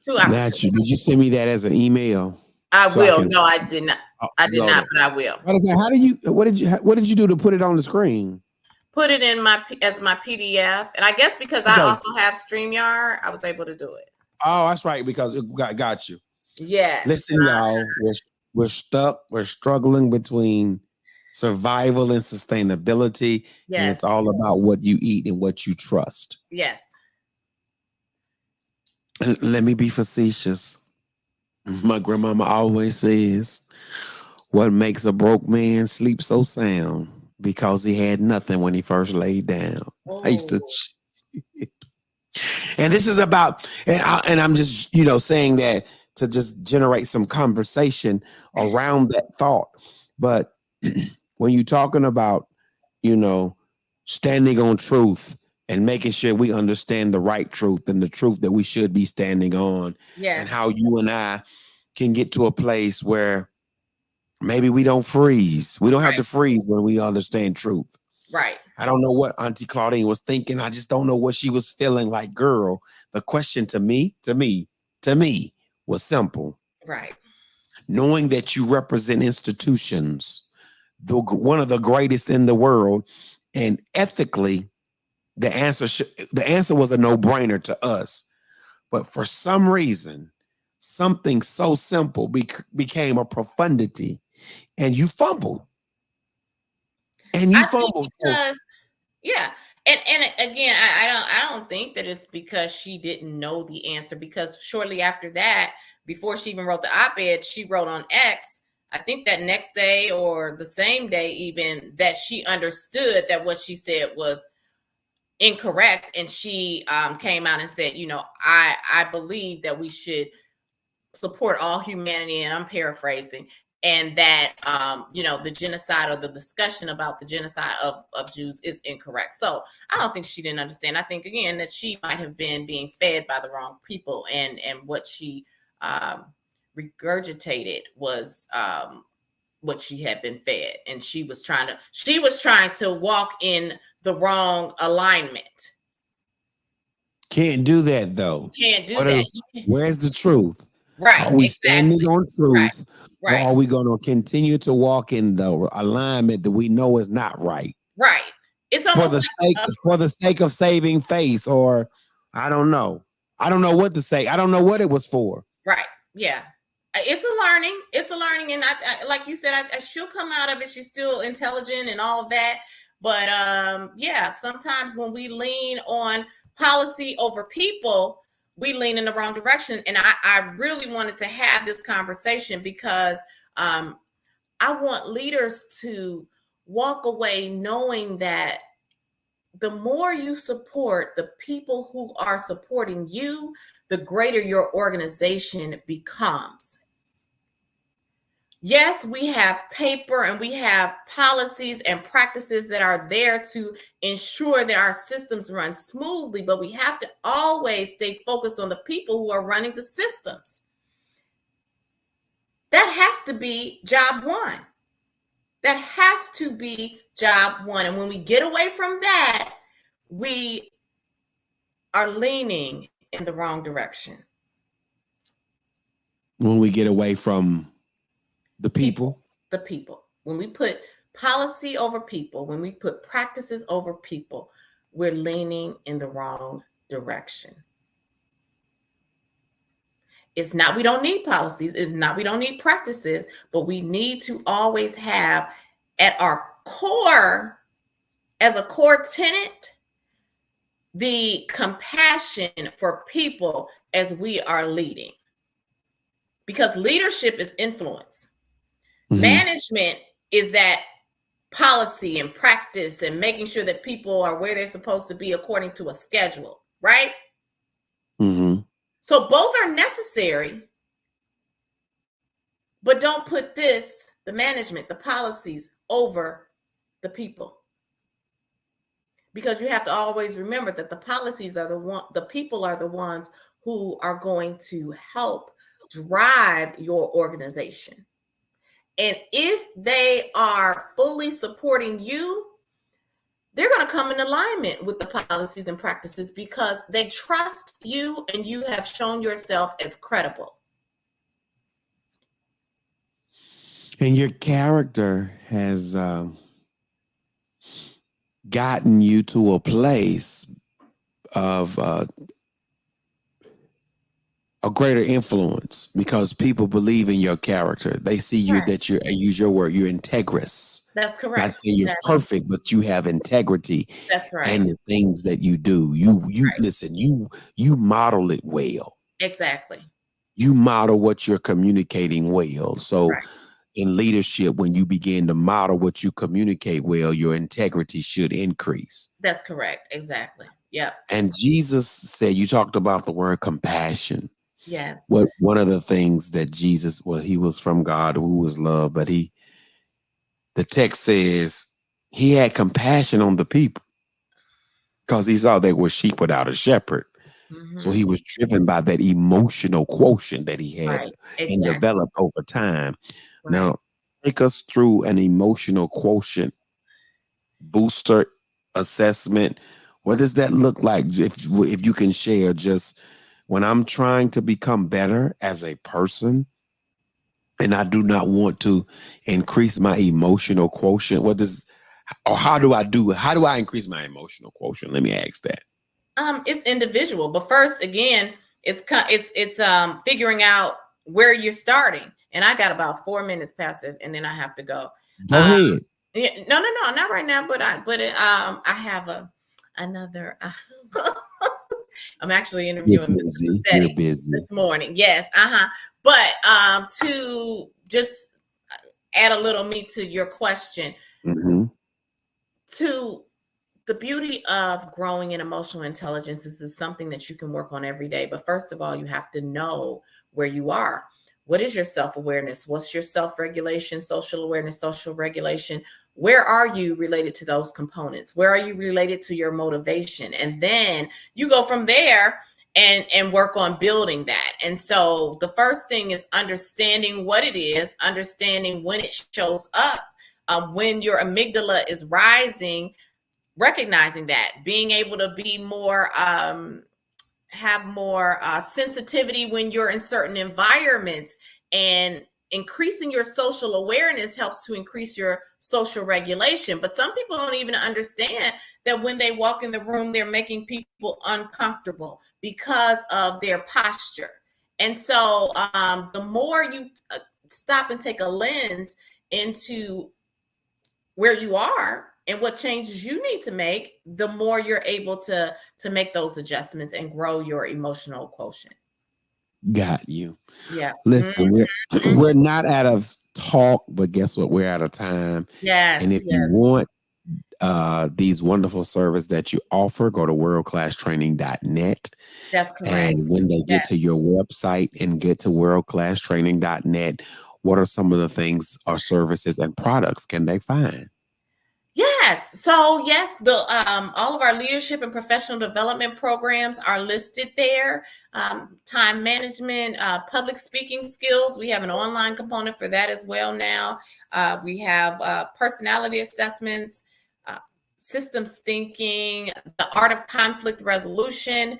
did you send me that as an email? I will. No, I did not. I did not, but I will. How did you, what did you do to put it on the screen? Put it in as my PDF. And I guess because I also have StreamYard, I was able to do it. Oh, that's right. Because it got you. Yes. Listen, y'all, we're stuck. We're struggling between survival and sustainability. Yes. And it's all about what you eat and what you trust. Yes. And let me be facetious. My grandmama always says, what makes a broke man sleep so sound? Because he had nothing when he first laid down. Oh. I used to, and this is about, and I'm just, saying that to just generate some conversation around that thought. But when you're talking about, standing on truth and making sure we understand the right truth and the truth that we should be standing on, and how you and I can get to a place where maybe we don't freeze. We don't have to freeze when we understand truth. Right. I don't know what Auntie Claudine was thinking. I just don't know what she was feeling like. Girl, the question to me was simple. Right. Knowing that you represent institutions, one of the greatest in the world, and ethically, the answer was a no-brainer to us. But for some reason, something so simple became a profundity. And you fumbled. And you fumbled because, and again, I don't think that it's because she didn't know the answer, because shortly after that, before she even wrote the op-ed, she wrote on X, I think that next day or the same day even, that she understood that what she said was incorrect, and she came out and said, I believe that we should support all humanity, and I'm paraphrasing, and that the genocide or the discussion about the genocide of Jews is incorrect. So I don't think she didn't understand. I think, again, that she might have been being fed by the wrong people, and what she regurgitated was what she had been fed, and she was trying to walk in the wrong alignment. Can't do that though. Can't do that. Where's the truth? Right. Are we standing on truth? Right. Or are we going to continue to walk in the alignment that we know is not right? Right. It's almost for the sake of saving face, or I don't know. I don't know what to say. I don't know what it was for. Right. Yeah. It's a learning. And I like you said, she'll come out of it. She's still intelligent and all of that. But sometimes when we lean on policy over people, we lean in the wrong direction. And I really wanted to have this conversation because I want leaders to walk away knowing that the more you support the people who are supporting you, the greater your organization becomes. Yes, we have paper and we have policies and practices that are there to ensure that our systems run smoothly, but we have to always stay focused on the people who are running the systems. That has to be job one. That has to be job one. And when we get away from that, we are leaning in the wrong direction. When we get away from the people. When we put policy over people, when we put practices over people, we're leaning in the wrong direction. It's not we don't need policies. It's not we don't need practices, but we need to always have at our core, as a core tenet, the compassion for people as we are leading. Because leadership is influence. Mm-hmm. Management is that policy and practice and making sure that people are where they're supposed to be according to a schedule, right? Mm-hmm. So both are necessary, but don't put the management, the policies over the people. Because you have to always remember that the policies are the people are the ones who are going to help drive your organization. And if they are fully supporting you, they're going to come in alignment with the policies and practices because they trust you and you have shown yourself as credible. And your character has gotten you to a place of a greater influence because people believe in your character. They see you that I use your word, you're integrous. That's correct. Not saying you're perfect, but you have integrity. That's right. And the things that you do, you listen, you model it well. Exactly. You model what you're communicating well. So in leadership, when you begin to model what you communicate well, your integrity should increase. That's correct. Exactly. Yep. And Jesus said, you talked about the word compassion. Yes. One of the things that Jesus, he was from God who was love, but the text says he had compassion on the people because he saw they were sheep without a shepherd. Mm-hmm. So he was driven by that emotional quotient that he had and developed over time. Right. Now, take us through an emotional quotient booster assessment. What does that look like? If you can share, just when I'm trying to become better as a person and I do not want to increase my emotional quotient, how do I increase my emotional quotient? Let me ask that. It's individual, but first, again, it's figuring out where you're starting. And I got about 4 minutes past it, and then I have to go. Go ahead. No, not right now. But I have another. I'm actually interviewing. You're busy this morning. Yes. But to just add a little meat to your question, to the beauty of growing in emotional intelligence is something that you can work on every day. But first of all, you have to know where you are. What is your self-awareness? What's your self-regulation, social awareness, social regulation? Where are you related to those components? Where are you related to your motivation? And then you go from there and work on building that. And so the first thing is understanding what it is, understanding when it shows up, when your amygdala is rising, recognizing that, being able to be more, have more sensitivity when you're in certain environments, and increasing your social awareness helps to increase your social regulation. But some people don't even understand that when they walk in the room, they're making people uncomfortable because of their posture. And so the more you stop and take a lens into where you are and what changes you need to make, the more you're able to make those adjustments and grow your emotional quotient. Got you. Yeah. Listen, we're not out of talk, but guess what? We're out of time. Yes. And if you want these wonderful services that you offer, go to worldclasstraining.net. That's correct. And when they get to your website and get to worldclasstraining.net, what are some of the things or services and products can they find? Yes. So yes, the all of our leadership and professional development programs are listed there. Time management, public speaking skills. We have an online component for that as well now. We have personality assessments, systems thinking, the art of conflict resolution,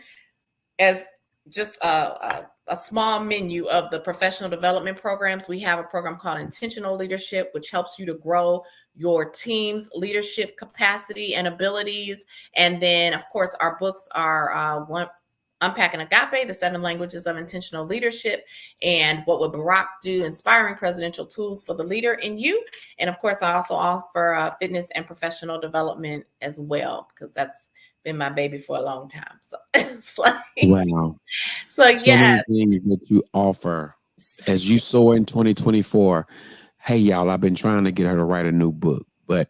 as just a small menu of the professional development programs. We have a program called Intentional Leadership, which helps you to grow your team's leadership capacity and abilities. And then, of course, our books are Unpacking Agape, the 7 Languages of Intentional Leadership, and What Would Barack Do? Inspiring Presidential Tools for the Leader in You. And of course, I also offer fitness and professional development as well, because that's been my baby for a long time. So it's like, wow. So yes, many things that you offer as you saw in 2024. Hey, y'all, I've been trying to get her to write a new book, but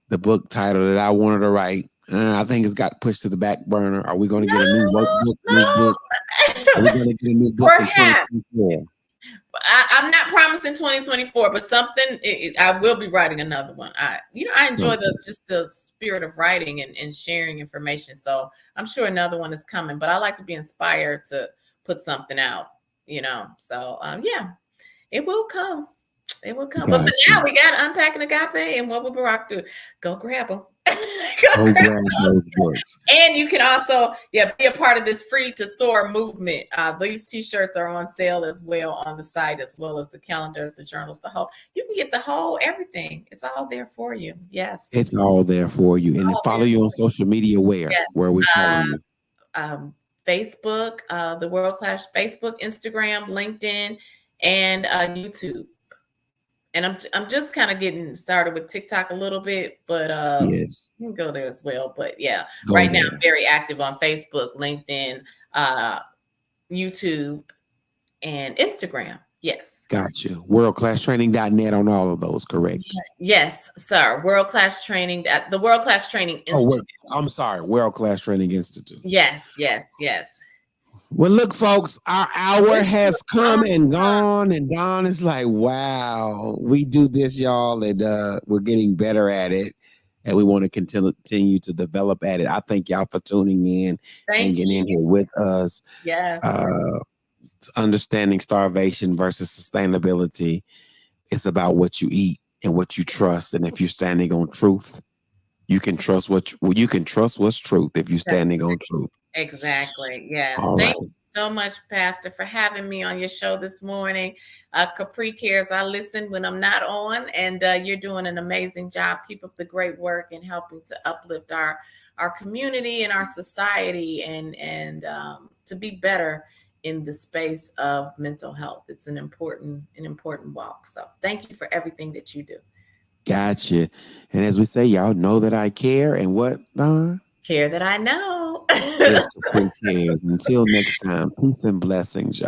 the book title that I wanted to write. I think it's got pushed to the back burner. Are we going to get a new workbook, new book? Are we going to get a new book in 2024? I'm not promising 2024, but something I will be writing another one. I enjoy the spirit of writing and sharing information. So I'm sure another one is coming, but I like to be inspired to put something out, So yeah, it will come. It will come. But for now, we got Unpacking Agape, and what will Barack do? Go grab them. Go grab those books. And you can also, be a part of this Free to Soar movement. These t-shirts are on sale as well on the site, as well as the calendars, the journals, the whole. You can get the whole everything. It's all there for you. Yes. It's all there for you. And follow you on social media where? Yes. Where we follow you? Facebook, the World Class Facebook, Instagram, LinkedIn, and YouTube. And I'm just kind of getting started with TikTok a little bit, but yes, you can go there as well. But yeah, right now I'm very active on Facebook, LinkedIn, YouTube, and Instagram. Yes. Gotcha. Worldclasstraining.net on all of those, correct? Yes, sir. World Class Training, the World Class Training Institute. I'm sorry, World Class Training Institute. Yes. Well, look, folks, our hour has come and gone, and Don is like, wow, we do this, y'all, and we're getting better at it, and we want to continue to develop at it. I thank y'all for tuning in and getting in here with us. Yes. Understanding starvation versus sustainability. It's about what you eat and what you trust, and if you're standing on truth, you can trust what's truth if you're standing on truth. Exactly. Yes. Thank you so much, Pastor, for having me on your show this morning. CAPRICARES, I listen when I'm not on, and you're doing an amazing job. Keep up the great work and helping to uplift our community and our society and to be better in the space of mental health. It's an important walk. So thank you for everything that you do. Gotcha. And as we say, y'all know that I care, and what, Don? Care that I know. Yes, CAPRICARES. Until next time, peace and blessings, y'all.